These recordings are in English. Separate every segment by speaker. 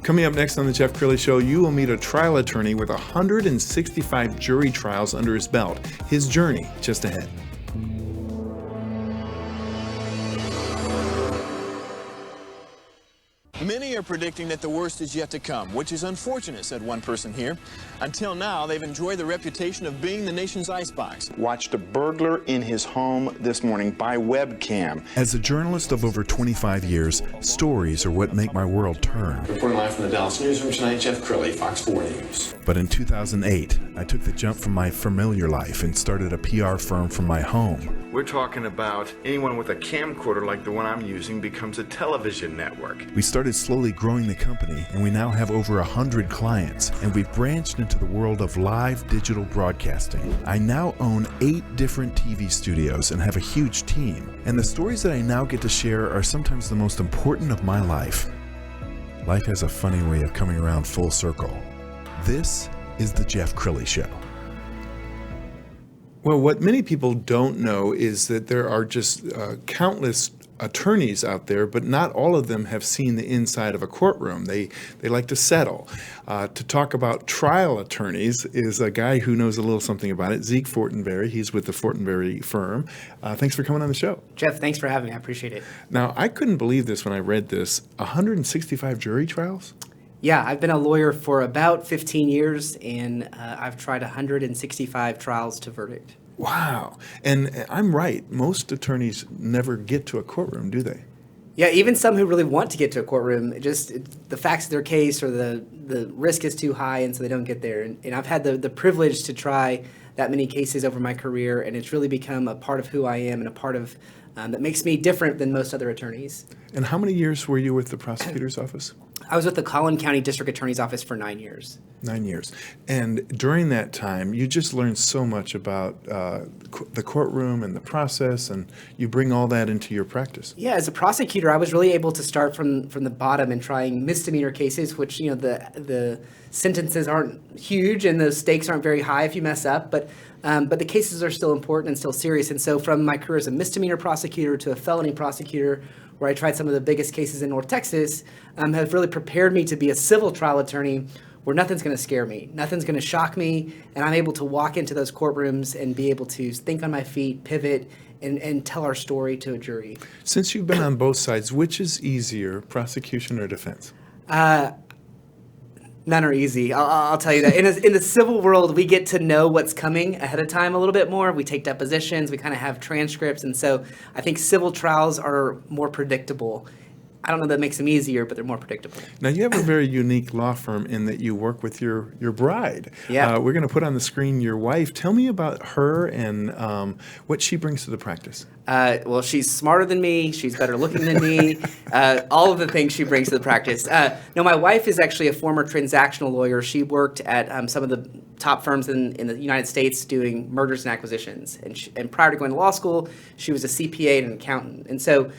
Speaker 1: Coming up next on the Jeff Crilley Show, you will meet a trial attorney with 165 jury trials under his belt. His journey just ahead.
Speaker 2: Many are predicting that the worst is yet to come, which is unfortunate, said one person here. Until now, they've enjoyed the reputation of being the nation's icebox.
Speaker 3: Watched a burglar in his home this morning by webcam.
Speaker 1: As a journalist of over 25 years, stories are what make my world turn.
Speaker 2: Reporting live from the Dallas newsroom tonight, Jeff Crilley, Fox 4 News.
Speaker 1: But in 2008, I took the jump from my familiar life and started a PR firm from my home.
Speaker 4: We're talking about anyone with a camcorder like the one I'm using becomes a television network.
Speaker 1: We started slowly growing the company, and we now have over 100 clients, and we've branched into the world of live digital broadcasting. I now own 8 different TV studios and have a huge team, and the stories that I now get to share are sometimes the most important of my life. Life has a funny way of coming around full circle. This is the Jeff Crilley Show. Well, what many people don't know is that there are just countless attorneys out there, but not all of them have seen the inside of a courtroom. They like to settle. To talk about trial attorneys is a guy who knows a little something about it, Zeke Fortenberry. He's with the Fortenberry Firm. Thanks for coming on the show.
Speaker 5: Jeff, thanks for having me. I appreciate it.
Speaker 1: Now, I couldn't believe this when I read this. 165 jury trials?
Speaker 5: Yeah, I've been a lawyer for about 15 years, and I've tried 165 trials to verdict.
Speaker 1: Wow. And I'm right. Most attorneys never get to a courtroom, do they?
Speaker 5: Yeah, even some who really want to get to a courtroom, just the facts of their case or the risk is too high, and so they don't get there. And I've had the privilege to try that many cases over my career, and it's really become a part of who I am and a part of that makes me different than most other attorneys.
Speaker 1: And how many years were you with the prosecutor's office?
Speaker 5: I was with the Collin County District Attorney's Office for 9 years.
Speaker 1: 9 years. And during that time, you just learned so much about the courtroom and the process, and you bring all that into your practice.
Speaker 5: Yeah, as a prosecutor, I was really able to start from the bottom and trying misdemeanor cases, which, the sentences aren't huge and the stakes aren't very high if you mess up, but the cases are still important and still serious. And so from my career as a misdemeanor prosecutor to a felony prosecutor, where I tried some of the biggest cases in North Texas, have really prepared me to be a civil trial attorney where nothing's going to scare me, nothing's going to shock me, and I'm able to walk into those courtrooms and be able to think on my feet, pivot, and tell our story to a jury.
Speaker 1: Since you've been on both sides, which is easier, prosecution or defense?
Speaker 5: None are easy. I'll tell you that. In the civil world, we get to know what's coming ahead of time a little bit more. We take depositions. We kind of have transcripts. And so I think civil trials are more predictable. I don't know that makes them easier, but they're more predictable.
Speaker 1: Now, you have a very unique law firm in that you work with your bride.
Speaker 5: Yeah.
Speaker 1: We're going to put on the screen your wife. Tell me about her and what she brings to the practice.
Speaker 5: Well, she's smarter than me. She's better looking than me. All of the things she brings to the practice. No, my wife is actually a former transactional lawyer. She worked at some of the top firms in the United States doing mergers and acquisitions. And prior to going to law school, she was a CPA and an accountant. And so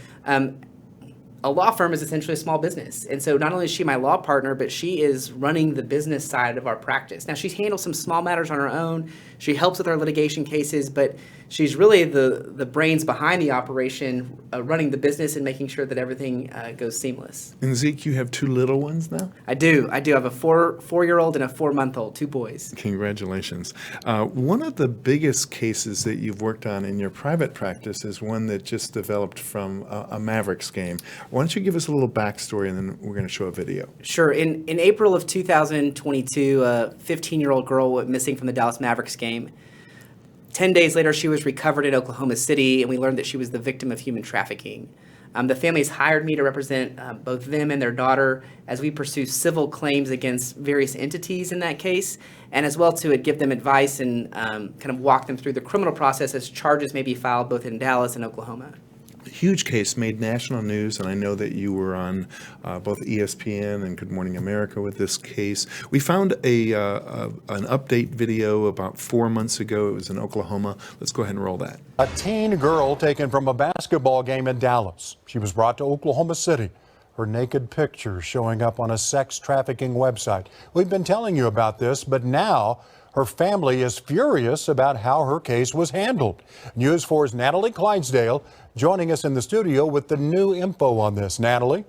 Speaker 5: a law firm is essentially a small business. And so not only is she my law partner, but she is running the business side of our practice. Now, she handles some small matters on her own. She helps with our litigation cases, but she's really the brains behind the operation, running the business and making sure that everything goes seamless.
Speaker 1: And Zeke, you have 2 little ones now?
Speaker 5: I do. I have a 4-year-old and a 4-month-old, 2 boys.
Speaker 1: Congratulations. One of the biggest cases that you've worked on in your private practice is one that just developed from a Mavericks game. Why don't you give us a little backstory, and then we're going to show a video.
Speaker 5: Sure. In April of 2022, a 15-year-old girl went missing from the Dallas Mavericks game. 10 days later, she was recovered in Oklahoma City, and we learned that she was the victim of human trafficking. The families hired me to represent both them and their daughter as we pursue civil claims against various entities in that case, and as well to give them advice and kind of walk them through the criminal process as charges may be filed both in Dallas and Oklahoma.
Speaker 1: Huge case, made national news, and I know that you were on both ESPN and Good Morning America with this case. We found an update video about 4 months ago. It was in Oklahoma. Let's go ahead and roll that.
Speaker 6: A teen girl taken from a basketball game in Dallas. She was brought to Oklahoma City. Her naked picture showing up on a sex trafficking website. We've been telling you about this, but now her family is furious about how her case was handled. News 4's Natalie Clydesdale joining us in the studio with the new info on this. Natalie?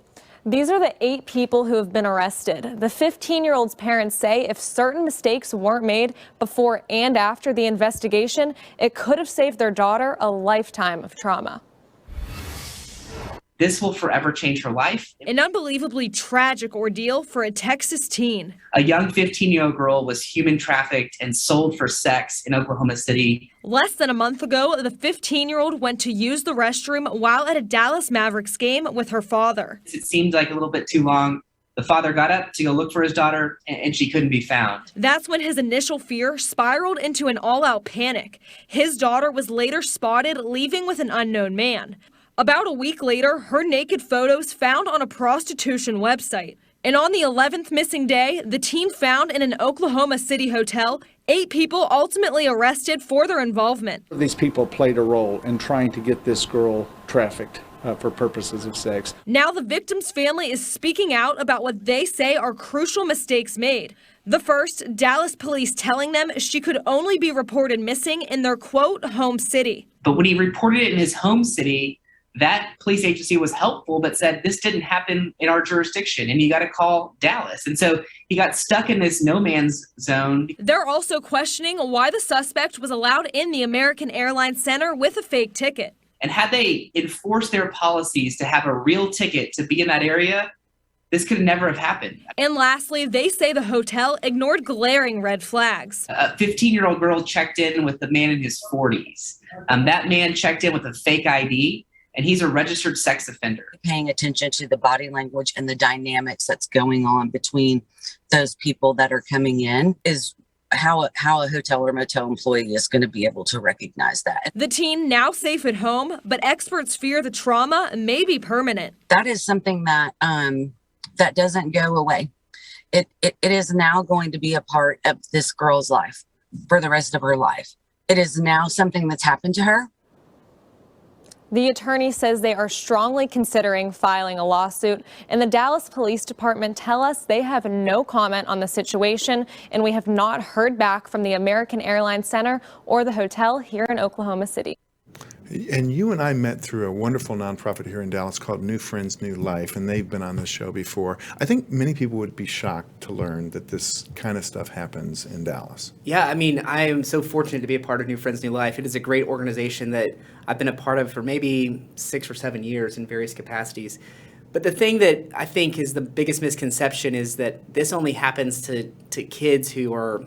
Speaker 7: These are the 8 people who have been arrested. The 15-year-old's parents say if certain mistakes weren't made before and after the investigation, it could have saved their daughter a lifetime of trauma.
Speaker 5: This will forever change her life.
Speaker 8: An unbelievably tragic ordeal for a Texas teen.
Speaker 5: A young 15-year-old girl was human trafficked and sold for sex in Oklahoma City.
Speaker 8: Less than a month ago, the 15-year-old went to use the restroom while at a Dallas Mavericks game with her father.
Speaker 5: It seemed like a little bit too long. The father got up to go look for his daughter, and she couldn't be found.
Speaker 8: That's when his initial fear spiraled into an all-out panic. His daughter was later spotted leaving with an unknown man. About a week later, her naked photos found on a prostitution website. And on the 11th missing day, the teen found in an Oklahoma City hotel, 8 people ultimately arrested for their involvement.
Speaker 9: These people played a role in trying to get this girl trafficked for purposes of sex.
Speaker 8: Now the victim's family is speaking out about what they say are crucial mistakes made. The first, Dallas police telling them she could only be reported missing in their, quote, home city.
Speaker 5: But when he reported it in his home city, that police agency was helpful, but said this didn't happen in our jurisdiction and you got to call Dallas. And so he got stuck in this no man's zone.
Speaker 8: They're also questioning why the suspect was allowed in the American Airlines Center with a fake ticket.
Speaker 5: And had they enforced their policies to have a real ticket to be in that area, this could never have happened.
Speaker 8: And lastly, they say the hotel ignored glaring red flags.
Speaker 5: A 15-year-old girl checked in with a man in his 40s. That man checked in with a fake ID. And he's a registered sex offender.
Speaker 10: Paying attention to the body language and the dynamics that's going on between those people that are coming in is how a hotel or motel employee is going to be able to recognize that.
Speaker 8: The teen now safe at home, but experts fear the trauma may be permanent.
Speaker 10: That is something that that doesn't go away. It is now going to be a part of this girl's life for the rest of her life. It is now something that's happened to her.
Speaker 7: The attorney says they are strongly considering filing a lawsuit, and the Dallas Police Department tell us they have no comment on the situation, and we have not heard back from the American Airlines Center or the hotel here in Oklahoma City.
Speaker 1: And you and I met through a wonderful nonprofit here in Dallas called New Friends, New Life, and they've been on this show before. I think many people would be shocked to learn that this kind of stuff happens in Dallas.
Speaker 5: Yeah, I mean, I am so fortunate to be a part of New Friends, New Life. It is a great organization that I've been a part of for maybe 6 or 7 years in various capacities. But the thing that I think is the biggest misconception is that this only happens to kids who are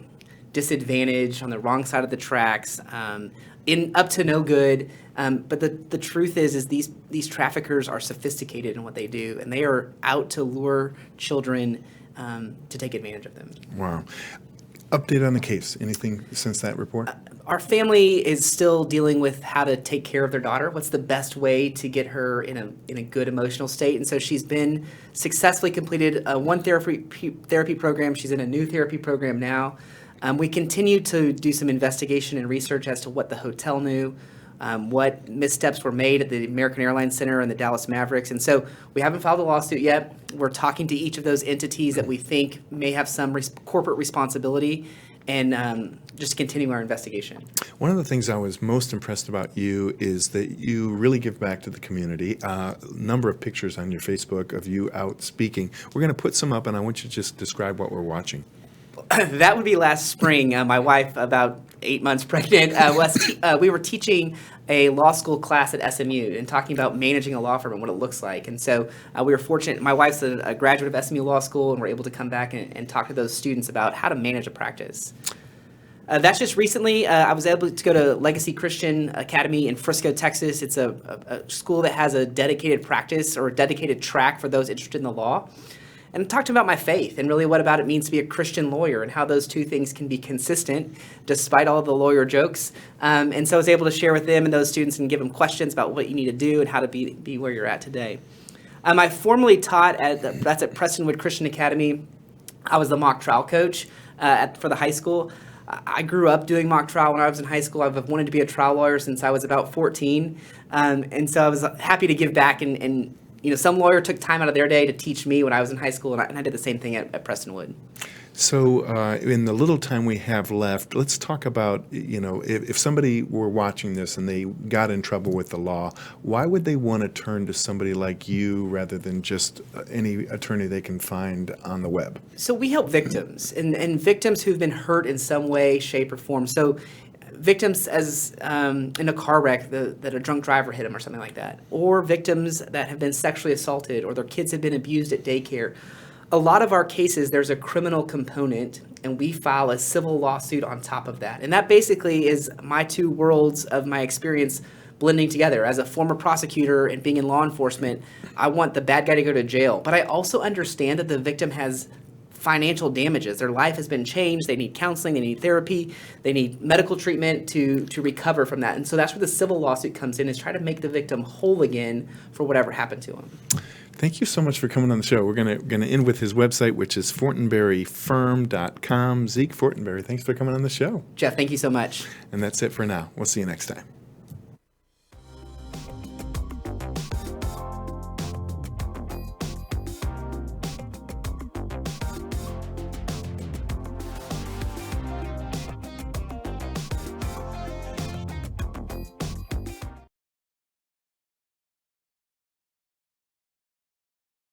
Speaker 5: disadvantaged on the wrong side of the tracks, up to no good. But the truth is these traffickers are sophisticated in what they do, and they are out to lure children to take advantage of them.
Speaker 1: Wow. Update on the case. Anything since that report?
Speaker 5: Our family is still dealing with how to take care of their daughter. What's the best way to get her in a good emotional state? And so she's been successfully completed one therapy program. She's in a new therapy program now. We continue to do some investigation and research as to what the hotel knew, what missteps were made at the American Airlines Center and the Dallas Mavericks. And so we haven't filed a lawsuit yet. We're talking to each of those entities that we think may have some corporate responsibility and just continue our investigation.
Speaker 1: One of the things I was most impressed about you is that you really give back to the community. A number of pictures on your Facebook of you out speaking. We're going to put some up, and I want you to just describe what we're watching.
Speaker 5: That would be last spring. My wife, about 8 months pregnant, we were teaching a law school class at SMU and talking about managing a law firm and what it looks like. And so we were fortunate. My wife's a graduate of SMU Law School, and we're able to come back and talk to those students about how to manage a practice. That's just recently. I was able to go to Legacy Christian Academy in Frisco, Texas. It's a school that has a dedicated practice or a dedicated track for those interested in the law. And talked about my faith and really what about it means to be a Christian lawyer and how those two things can be consistent despite all the lawyer jokes. And so I was able to share with them and those students and give them questions about what you need to do and how to be where you're at today. I formerly taught that's at Prestonwood Christian Academy. I was the mock trial coach for the high school. I grew up doing mock trial when I was in high school. I've wanted to be a trial lawyer since I was about 14. And so I was happy to give back and some lawyer took time out of their day to teach me when I was in high school, and I did the same thing at Prestonwood.
Speaker 1: So, in the little time we have left, let's talk about, if somebody were watching this and they got in trouble with the law, why would they want to turn to somebody like you rather than just any attorney they can find on the web?
Speaker 5: So we help victims and victims who've been hurt in some way, shape, or form. So victims as in a car wreck that a drunk driver hit them or something like that, or victims that have been sexually assaulted or their kids have been abused at daycare. A lot of our cases, there's a criminal component, and we file a civil lawsuit on top of that. And that basically is my two worlds of my experience blending together. As a former prosecutor and being in law enforcement, I want the bad guy to go to jail. But I also understand that the victim has financial damages. Their life has been changed. They need counseling. They need therapy. They need medical treatment to recover from that. And so that's where the civil lawsuit comes in, is try to make the victim whole again for whatever happened to them.
Speaker 1: Thank you so much for coming on the show. We're gonna end with his website, which is fortenberryfirm.com. Zeke Fortenberry, thanks for coming on the show.
Speaker 5: Jeff, thank you so much.
Speaker 1: And that's it for now. We'll see you next time.